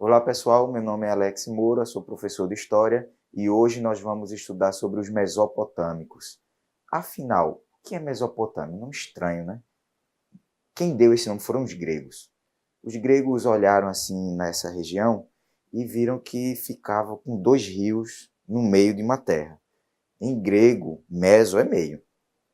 Olá pessoal, meu nome é Alex Moura, sou professor de História e hoje nós vamos estudar sobre os mesopotâmicos. Afinal, o que é Mesopotâmia? Nome estranho, né? Quem deu esse nome foram os gregos. Os gregos olharam assim nessa região e viram que ficava com dois rios no meio de uma terra. Em grego, meso é meio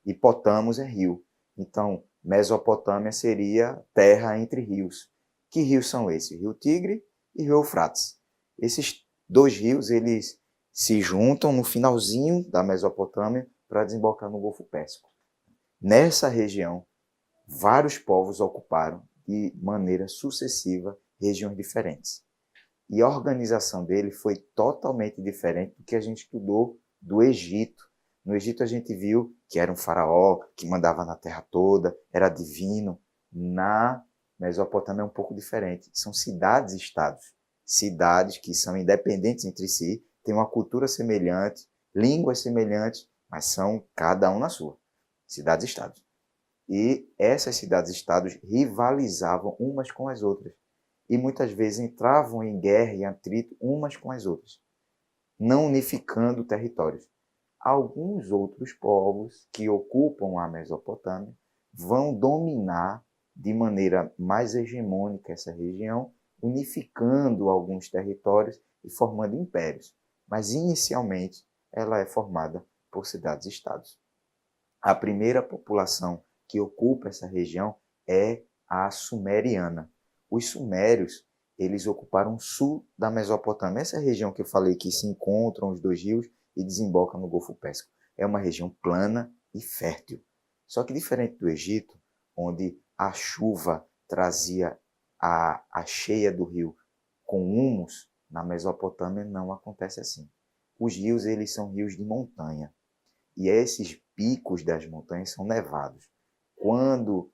e potamos é rio. Então, Mesopotâmia seria terra entre rios. Que rios são esses? Rio Tigre e Rio Eufrates. Esses dois rios, eles se juntam no finalzinho da Mesopotâmia para desembocar no Golfo Pérsico. Nessa região, vários povos ocuparam de maneira sucessiva regiões diferentes. E a organização dele foi totalmente diferente do que a gente estudou do Egito. No Egito a gente viu que era um faraó que mandava na terra toda, era divino. Na Mesopotâmia é um pouco diferente. São cidades-estados. Cidades que são independentes entre si, têm uma cultura semelhante, línguas semelhantes, mas são cada um na sua. Cidades-estados. E essas cidades-estados rivalizavam umas com as outras. E muitas vezes entravam em guerra e atrito umas com as outras, não unificando territórios. Alguns outros povos que ocupam a Mesopotâmia vão dominar de maneira mais hegemônica essa região, unificando alguns territórios e formando impérios. Mas inicialmente ela é formada por cidades-estados. A primeira população que ocupa essa região é a sumeriana. Os sumérios, eles ocuparam o sul da Mesopotâmia. Essa região que eu falei que se encontram os dois rios e desembocam no Golfo Pérsico. É uma região plana e fértil. Só que diferente do Egito, onde a chuva trazia a cheia do rio com humus, na Mesopotâmia não acontece assim. Os rios, eles são rios de montanha. E esses picos das montanhas são nevados. Quando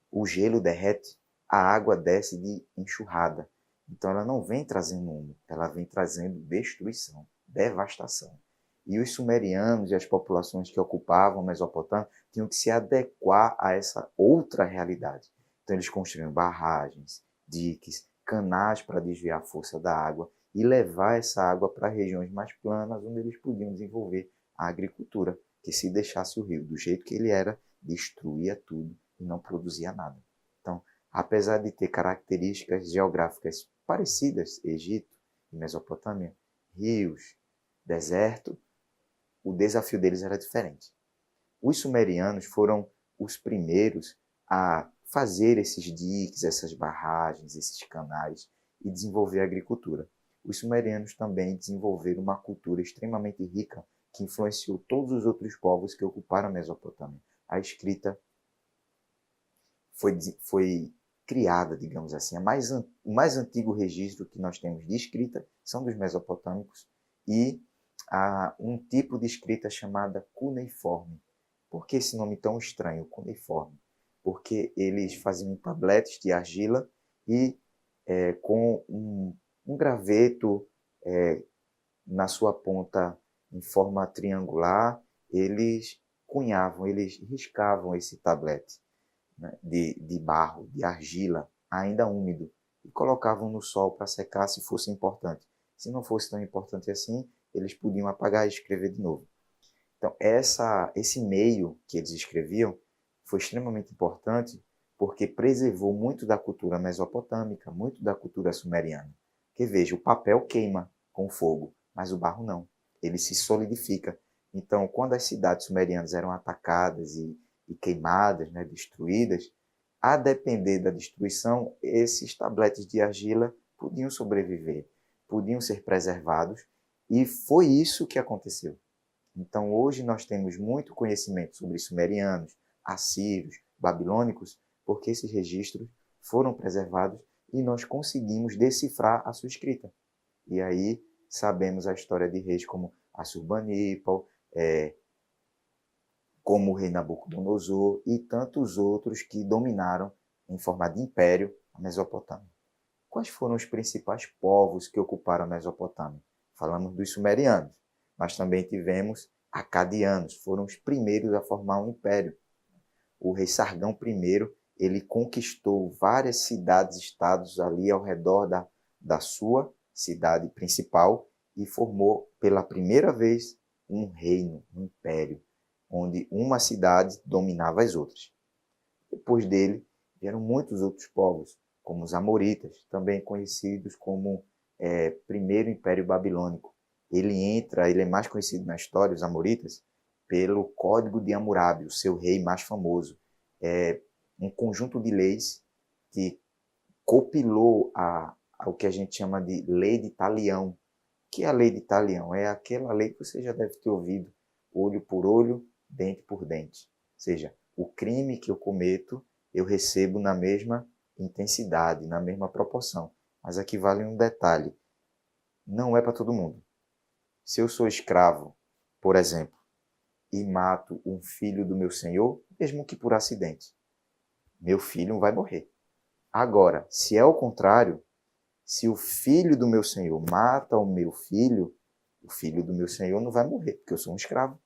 o gelo derrete, a água desce de enxurrada. Então ela não vem trazendo humo, ela vem trazendo destruição, devastação. E os sumerianos e as populações que ocupavam a Mesopotâmia tinham que se adequar a essa outra realidade. Então eles construíram barragens, diques, canais para desviar a força da água e levar essa água para regiões mais planas, onde eles podiam desenvolver a agricultura, que se deixasse o rio do jeito que ele era, destruía tudo e não produzia nada. Então, apesar de ter características geográficas parecidas, Egito e Mesopotâmia, rios, deserto, o desafio deles era diferente. Os sumerianos foram os primeiros a fazer esses diques, essas barragens, esses canais e desenvolver a agricultura. Os sumerianos também desenvolveram uma cultura extremamente rica que influenciou todos os outros povos que ocuparam a Mesopotâmia. A escrita foi criada, digamos assim. O mais antigo registro que nós temos de escrita são dos mesopotâmicos e há um tipo de escrita chamada cuneiforme. Por que esse nome tão estranho, cuneiforme? Porque eles faziam em tabletes de argila e com um graveto na sua ponta em forma triangular, eles cunhavam, eles riscavam esse tablete, né, de barro, de argila, ainda úmido, e colocavam no sol para secar se fosse importante. Se não fosse tão importante assim, eles podiam apagar e escrever de novo. Então, esse meio que eles escreviam foi extremamente importante porque preservou muito da cultura mesopotâmica, muito da cultura sumeriana. Porque veja, o papel queima com fogo, mas o barro não. Ele se solidifica. Então, quando as cidades sumerianas eram atacadas e queimadas, né, destruídas, a depender da destruição, esses tabletes de argila podiam sobreviver, podiam ser preservados, e foi isso que aconteceu. Então, hoje nós temos muito conhecimento sobre sumerianos, assírios, babilônicos, porque esses registros foram preservados e nós conseguimos decifrar a sua escrita. E aí sabemos a história de reis como Assurbanipal, como o rei Nabucodonosor e tantos outros que dominaram em forma de império a Mesopotâmia. Quais foram os principais povos que ocuparam a Mesopotâmia? Falamos dos sumerianos, mas também tivemos acadianos, foram os primeiros a formar um império. O rei Sargão I, ele conquistou várias cidades-estados ali ao redor da sua cidade principal e formou pela primeira vez um reino, um império, onde uma cidade dominava as outras. Depois dele, vieram muitos outros povos, como os Amoritas, também conhecidos como Primeiro Império Babilônico. Ele é mais conhecido na história, os Amoritas, pelo Código de Hammurabi, o seu rei mais famoso. É um conjunto de leis que copilou o que a gente chama de Lei de Talião. O que é a Lei de Talião? É aquela lei que você já deve ter ouvido, olho por olho, dente por dente. Ou seja, o crime que eu cometo, eu recebo na mesma intensidade, na mesma proporção. Mas aqui vale um detalhe, não é para todo mundo. Se eu sou escravo, por exemplo, e mato um filho do meu senhor, mesmo que por acidente, meu filho vai morrer. Agora, se é o contrário, se o filho do meu senhor mata o filho do meu senhor não vai morrer, porque eu sou um escravo.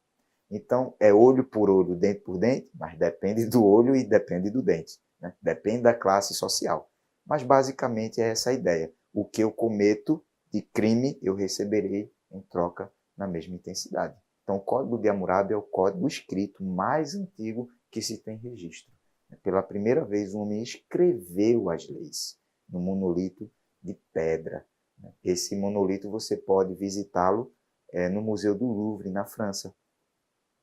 Então, é olho por olho, dente por dente, mas depende do olho e depende do dente. Né? Depende da classe social. Mas, basicamente, é essa a ideia. O que eu cometo de crime, eu receberei em troca na mesma intensidade. Então, o Código de Hammurabi é o código escrito mais antigo que se tem registro. Pela primeira vez, um homem escreveu as leis no monolito de pedra. Esse monolito você pode visitá-lo no Museu do Louvre, na França.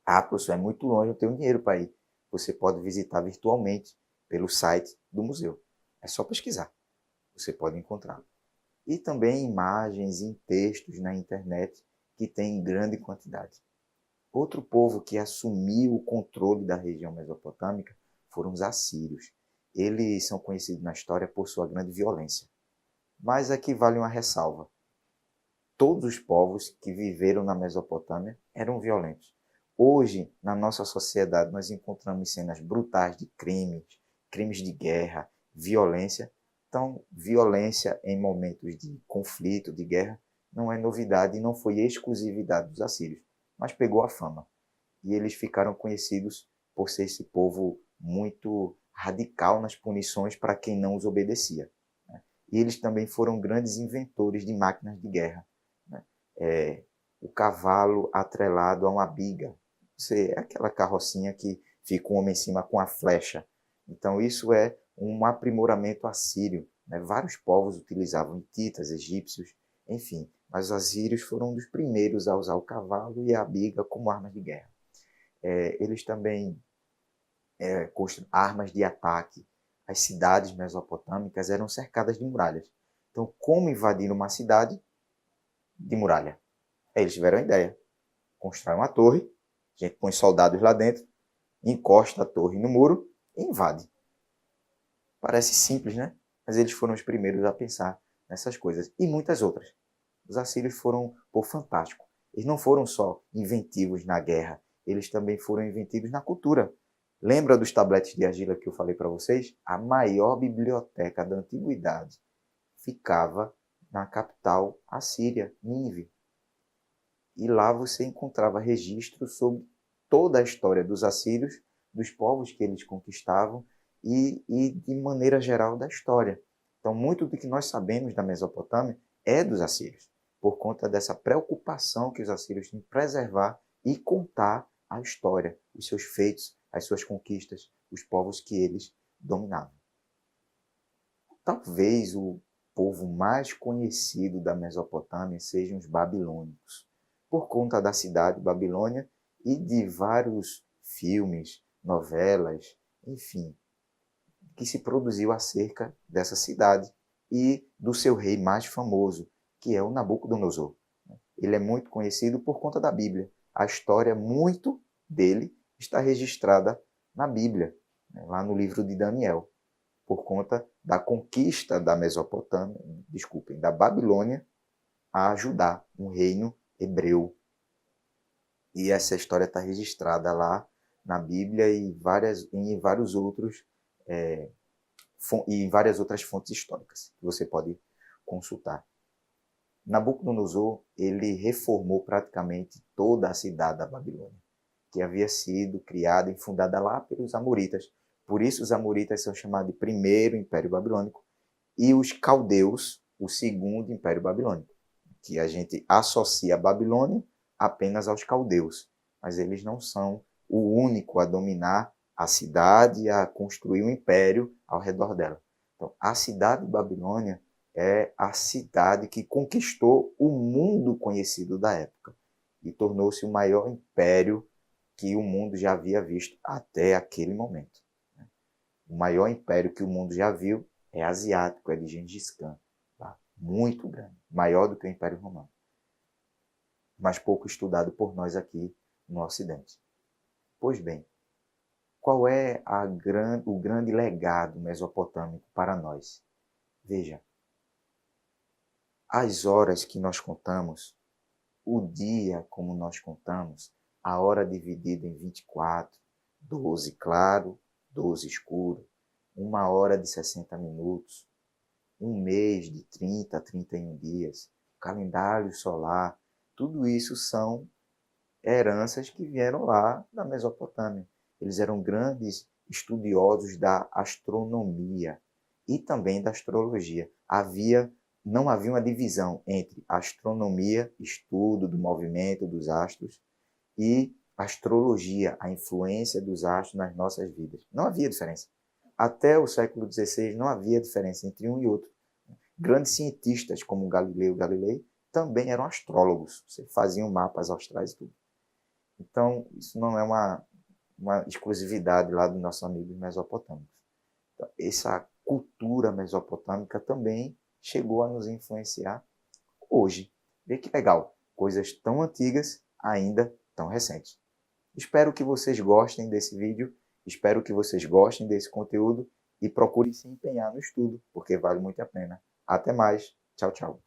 Ah, professor, é muito longe, eu tenho dinheiro para ir. Você pode visitar virtualmente pelo site do museu. É só pesquisar. Você pode encontrá-lo. E também imagens em textos na internet que tem em grande quantidade. Outro povo que assumiu o controle da região mesopotâmica foram os assírios. Eles são conhecidos na história por sua grande violência. Mas aqui vale uma ressalva. Todos os povos que viveram na Mesopotâmia eram violentos. Hoje, na nossa sociedade, nós encontramos cenas brutais de crimes de guerra, violência. Então, violência em momentos de conflito, de guerra, não é novidade e não foi exclusividade dos assírios, mas pegou a fama. E eles ficaram conhecidos por ser esse povo muito radical nas punições para quem não os obedecia. E eles também foram grandes inventores de máquinas de guerra. O cavalo atrelado a uma biga. É aquela carrocinha que fica um homem em cima com a flecha. Então, isso é um aprimoramento assírio. Vários povos utilizavam, hititas, egípcios, enfim. Mas os assírios foram um dos primeiros a usar o cavalo e a biga como armas de guerra. Eles também construíram armas de ataque. As cidades mesopotâmicas eram cercadas de muralhas. Então, como invadir uma cidade de muralha? Eles tiveram a ideia. Constrói uma torre, a gente põe soldados lá dentro, encosta a torre no muro e invade. Parece simples, né? Mas eles foram os primeiros a pensar nessas coisas. E muitas outras. Os assírios foram fantásticos. Eles não foram só inventivos na guerra, eles também foram inventivos na cultura. Lembra dos tabletes de argila que eu falei para vocês? A maior biblioteca da antiguidade ficava na capital assíria, Nínive. E lá você encontrava registros sobre toda a história dos assírios, dos povos que eles conquistavam e de maneira geral da história. Então, muito do que nós sabemos da Mesopotâmia é dos assírios, por conta dessa preocupação que os assírios têm em preservar e contar a história, os seus feitos, as suas conquistas, os povos que eles dominavam. Talvez o povo mais conhecido da Mesopotâmia sejam os babilônicos, por conta da cidade Babilônia e de vários filmes, novelas, enfim, que se produziu acerca dessa cidade e do seu rei mais famoso, que é o Nabucodonosor. Ele é muito conhecido por conta da Bíblia. A história muito dele está registrada na Bíblia, lá no livro de Daniel, por conta da conquista da Mesopotâmia, da Babilônia a Judá, um reino hebreu. E essa história está registrada lá na Bíblia e em vários outros e em várias outras fontes históricas que você pode consultar. Nabucodonosor, ele reformou praticamente toda a cidade da Babilônia, que havia sido criada e fundada lá pelos Amoritas. Por isso os Amoritas são chamados de Primeiro Império Babilônico. E os caldeus, o segundo Império Babilônico, que a gente associa a Babilônia apenas aos caldeus, mas eles não são o único a dominar a cidade e a construir um império ao redor dela. Então, a cidade de Babilônia é a cidade que conquistou o mundo conhecido da época e tornou-se o maior império que o mundo já havia visto até aquele momento. O maior império que o mundo já viu é asiático, é de Gengis Khan. Tá? Muito grande, maior do que o Império Romano. Mas pouco estudado por nós aqui no Ocidente. Pois bem, qual é o grande legado mesopotâmico para nós? Veja, as horas que nós contamos, o dia como nós contamos, a hora dividida em 24, 12 claro, 12 escuro, 1 hora de 60 minutos, um mês de 30 a 31 dias, calendário solar, tudo isso são heranças que vieram lá da Mesopotâmia. Eles eram grandes estudiosos da astronomia e também da astrologia. Não havia uma divisão entre astronomia, estudo do movimento dos astros, e astrologia, a influência dos astros nas nossas vidas. Não havia diferença. Até o século XVI não havia diferença entre um e outro. Grandes cientistas como Galileu Galilei também eram astrólogos, faziam mapas astrais e tudo. Então, isso não é uma exclusividade lá dos nossos amigos mesopotâmicos. Então, essa cultura mesopotâmica também chegou a nos influenciar hoje. Vê que legal, coisas tão antigas ainda tão recentes. Espero que vocês gostem desse vídeo, espero que vocês gostem desse conteúdo e procurem se empenhar no estudo, porque vale muito a pena. Até mais, tchau, tchau.